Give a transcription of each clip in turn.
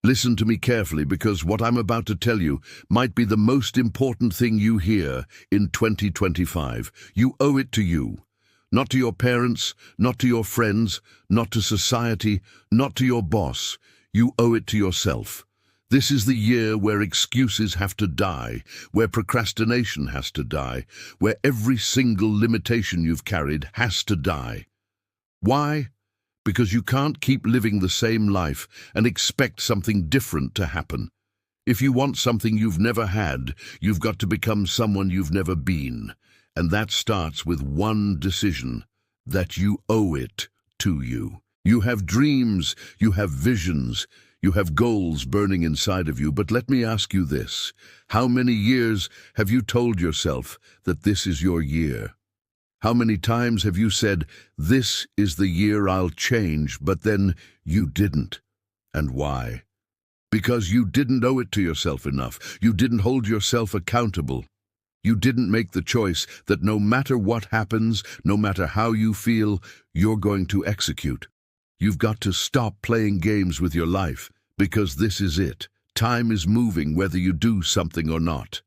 Listen to me carefully because what I'm about to tell you might be the most important thing you hear in 2025. You owe it to you. Not to your parents, not to your friends, not to society, not to your boss. You owe it to yourself. This is the year where excuses have to die, where procrastination has to die, where every single limitation you've carried has to die. Why? Because you can't keep living the same life and expect something different to happen. If you want something you've never had, you've got to become someone you've never been. And that starts with one decision, that you owe it to you. You have dreams, you have visions, you have goals burning inside of you, but let me ask you this. How many years have you told yourself that this is your year? How many times have you said, this is the year I'll change, but then you didn't? And why? Because you didn't owe it to yourself enough. You didn't hold yourself accountable. You didn't make the choice that no matter what happens, no matter how you feel, you're going to execute. You've got to stop playing games with your life, because this is it. Time is moving whether you do something or not.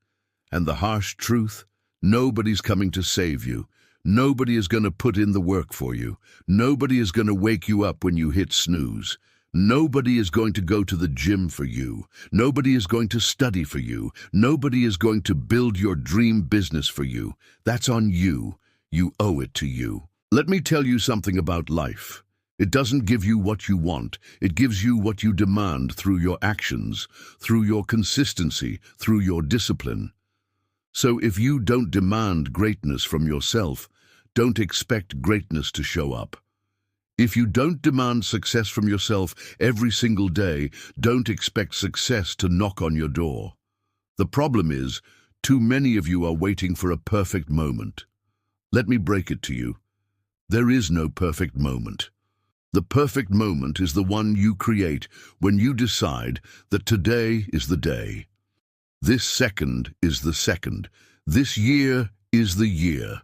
And the harsh truth? Nobody's coming to save you. Nobody is going to put in the work for you. Nobody is going to wake you up when you hit snooze. Nobody is going to go to the gym for you. Nobody is going to study for you. Nobody is going to build your dream business for you. That's on you. You owe it to you. Let me tell you something about life. It doesn't give you what you want. It gives you what you demand through your actions, through your consistency, through your discipline. So if you don't demand greatness from yourself, don't expect greatness to show up. If you don't demand success from yourself every single day, don't expect success to knock on your door. The problem is, too many of you are waiting for a perfect moment. Let me break it to you. There is no perfect moment. The perfect moment is the one you create when you decide that today is the day. This second is the second. This year is the year.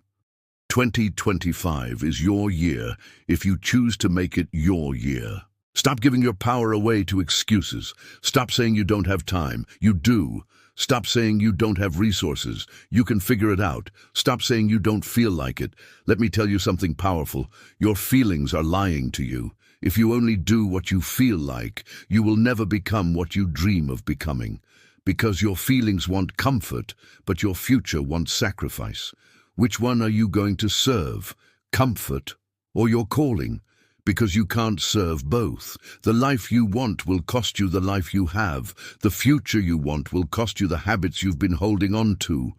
2025 is your year if you choose to make it your year. Stop giving your power away to excuses. Stop saying you don't have time. You do. Stop saying you don't have resources. You can figure it out. Stop saying you don't feel like it. Let me tell you something powerful. Your feelings are lying to you. If you only do what you feel like, you will never become what you dream of becoming. Because your feelings want comfort, but your future wants sacrifice. Which one are you going to serve? Comfort or your calling? Because you can't serve both. The life you want will cost you the life you have. The future you want will cost you the habits you've been holding on to.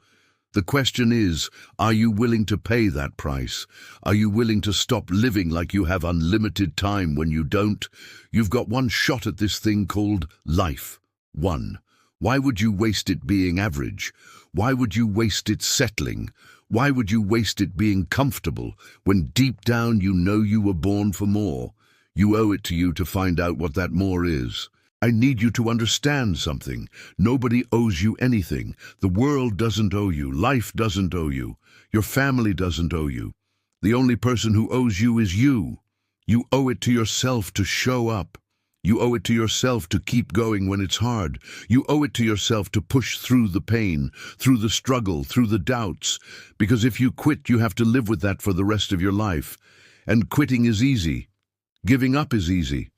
The question is, are you willing to pay that price? Are you willing to stop living like you have unlimited time when you don't? You've got one shot at this thing called life. One. Why would you waste it being average? Why would you waste it settling? Why would you waste it being comfortable when deep down you know you were born for more? You owe it to you to find out what that more is. I need you to understand something. Nobody owes you anything. The world doesn't owe you. Life doesn't owe you. Your family doesn't owe you. The only person who owes you is you. You owe it to yourself to show up. You owe it to yourself to keep going when it's hard. You owe it to yourself to push through the pain, through the struggle, through the doubts. Because if you quit, you have to live with that for the rest of your life. And quitting is easy. Giving up is easy.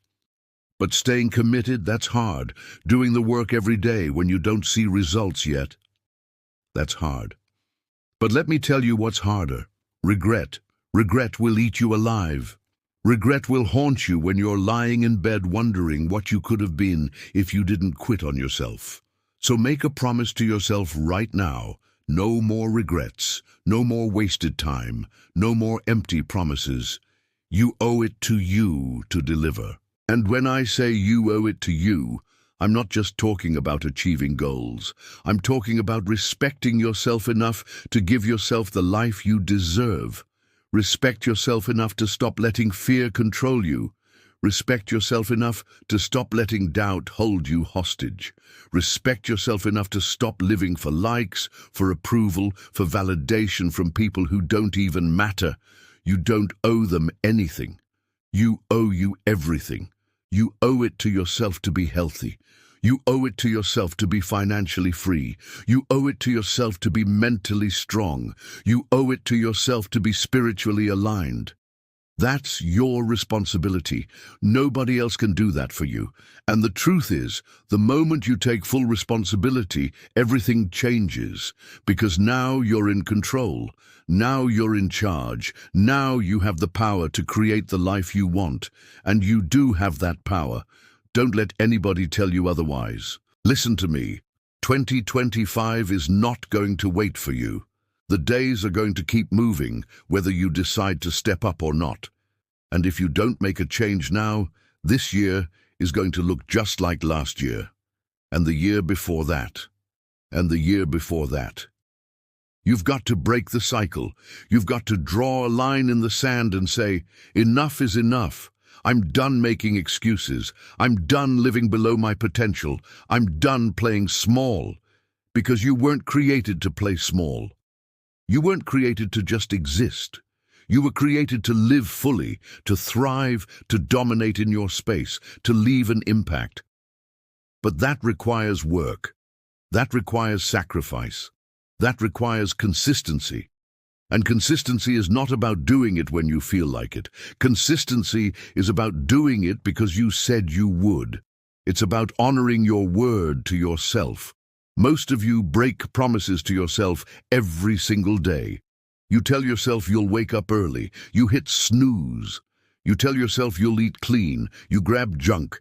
But staying committed, that's hard. Doing the work every day when you don't see results yet, that's hard. But let me tell you what's harder. Regret. Regret will eat you alive. Regret will haunt you when you're lying in bed wondering what you could have been if you didn't quit on yourself. So make a promise to yourself right now. No more regrets. No more wasted time. No more empty promises. You owe it to you to deliver. And when I say you owe it to you, I'm not just talking about achieving goals. I'm talking about respecting yourself enough to give yourself the life you deserve. Respect yourself enough to stop letting fear control you. Respect yourself enough to stop letting doubt hold you hostage. Respect yourself enough to stop living for likes, for approval, for validation from people who don't even matter. You don't owe them anything. You owe you everything. You owe it to yourself to be healthy. You owe it to yourself to be financially free. You owe it to yourself to be mentally strong. You owe it to yourself to be spiritually aligned. That's your responsibility. Nobody else can do that for you. And the truth is, the moment you take full responsibility, everything changes. Because now you're in control. Now you're in charge. Now you have the power to create the life you want. And you do have that power. Don't let anybody tell you otherwise. Listen to me. 2025 is not going to wait for you. The days are going to keep moving, whether you decide to step up or not. And if you don't make a change now, this year is going to look just like last year, and the year before that, and the year before that. You've got to break the cycle. You've got to draw a line in the sand and say, enough is enough. I'm done making excuses. I'm done living below my potential. I'm done playing small, because you weren't created to play small. You weren't created to just exist. You were created to live fully, to thrive, to dominate in your space, to leave an impact. But that requires work. That requires sacrifice. That requires consistency. And consistency is not about doing it when you feel like it. Consistency is about doing it because you said you would. It's about honoring your word to yourself. Most of you break promises to yourself every single day. You tell yourself you'll wake up early. You hit snooze. You tell yourself you'll eat clean. You grab junk.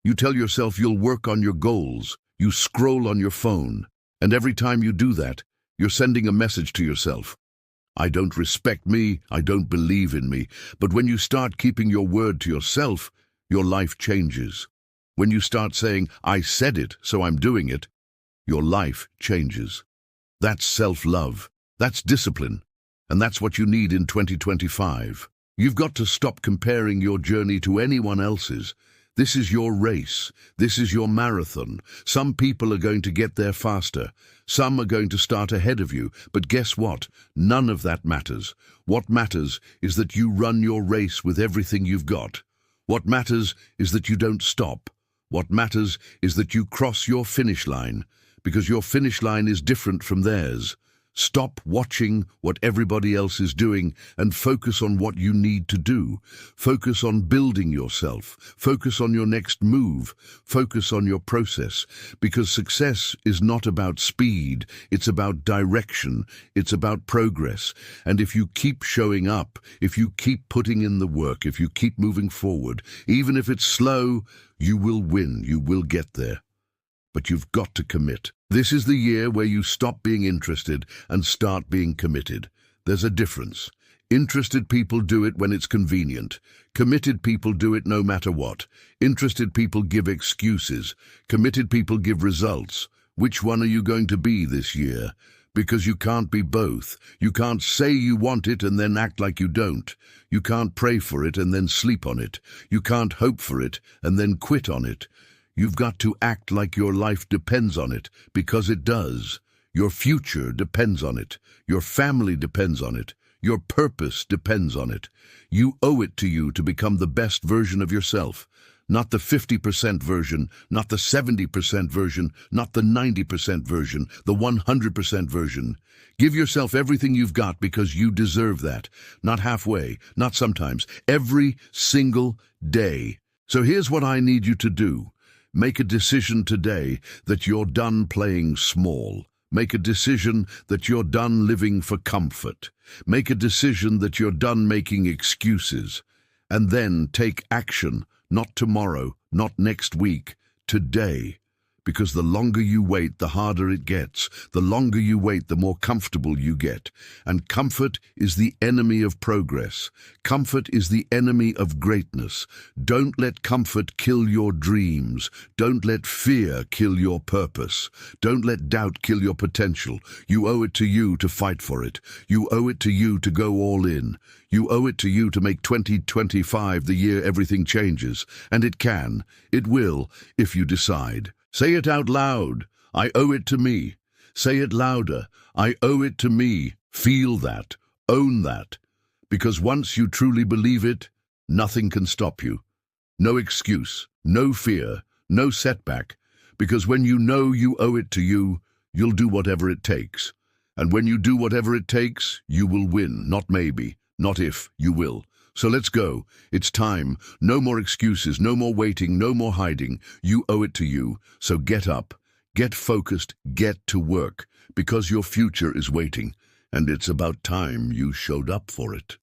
You tell yourself you'll work on your goals. You scroll on your phone. And every time you do that, you're sending a message to yourself. I don't respect me. I don't believe in me. But when you start keeping your word to yourself, your life changes. When you start saying, I said it, so I'm doing it, your life changes. That's self-love. That's discipline. And that's what you need in 2025. You've got to stop comparing your journey to anyone else's. This is your race. This is your marathon. Some people are going to get there faster. Some are going to start ahead of you. But guess what? None of that matters. What matters is that you run your race with everything you've got. What matters is that you don't stop. What matters is that you cross your finish line, because your finish line is different from theirs. Stop watching what everybody else is doing and focus on what you need to do. Focus on building yourself. Focus on your next move. Focus on your process. Because success is not about speed. It's about direction. It's about progress. And if you keep showing up, if you keep putting in the work, if you keep moving forward, even if it's slow, you will win. You will get there. But you've got to commit. This is the year where you stop being interested and start being committed. There's a difference. Interested people do it when it's convenient. Committed people do it no matter what. Interested people give excuses. Committed people give results. Which one are you going to be this year? Because you can't be both. You can't say you want it and then act like you don't. You can't pray for it and then sleep on it. You can't hope for it and then quit on it. You've got to act like your life depends on it, because it does. Your future depends on it. Your family depends on it. Your purpose depends on it. You owe it to you to become the best version of yourself. Not the 50% version, not the 70% version, not the 90% version, the 100% version. Give yourself everything you've got because you deserve that. Not halfway, not sometimes, every single day. So here's what I need you to do. Make a decision today that you're done playing small. Make a decision that you're done living for comfort. Make a decision that you're done making excuses. And then take action, not tomorrow, not next week, today. Because the longer you wait, the harder it gets. The longer you wait, the more comfortable you get. And comfort is the enemy of progress. Comfort is the enemy of greatness. Don't let comfort kill your dreams. Don't let fear kill your purpose. Don't let doubt kill your potential. You owe it to you to fight for it. You owe it to you to go all in. You owe it to you to make 2025 the year everything changes. And it can. It will, if you decide. Say it out loud. I owe it to me. Say it louder. I owe it to me. Feel that. Own that. Because once you truly believe it, nothing can stop you. No excuse, no fear, no setback, because when you know you owe it to you, you'll do whatever it takes. And when you do whatever it takes, you will win. Not maybe, not if, you will. So let's go. It's time. No more excuses, no more waiting, no more hiding. You owe it to you. So get up, get focused, get to work, because your future is waiting, and it's about time you showed up for it.